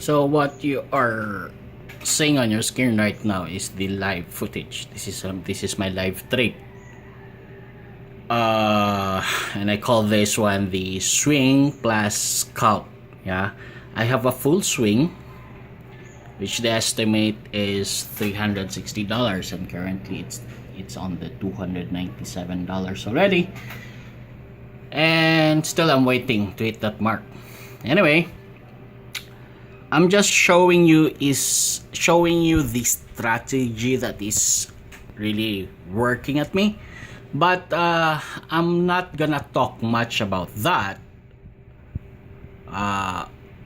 So what you are seeing on your screen right now is the live footage. This is my live trade. And I call this one the swing plus scalp. Yeah, I have a full swing, which the estimate is $360, and currently it's on the $297 already, and still I'm waiting to hit that mark. Anyway, I'm just showing you the strategy that is really working at me, but I'm not gonna talk much about that.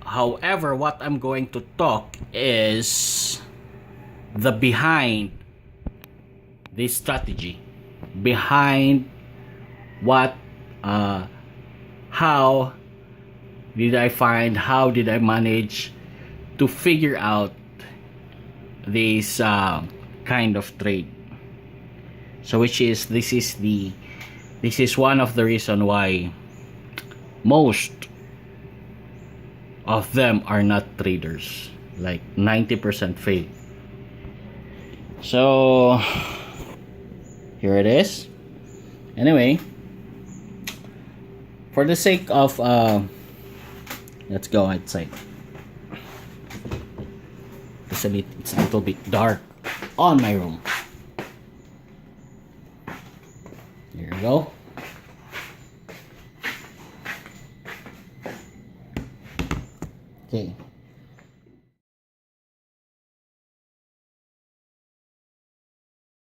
However, what I'm going to talk is the behind this strategy, behind what how how did I manage to figure out this kind of trade. So this is one of the reason why most of them are not traders, like 90% fail. So here it is. Anyway, for the sake of let's go outside. It's a little bit dark on my room. Here we go. Okay.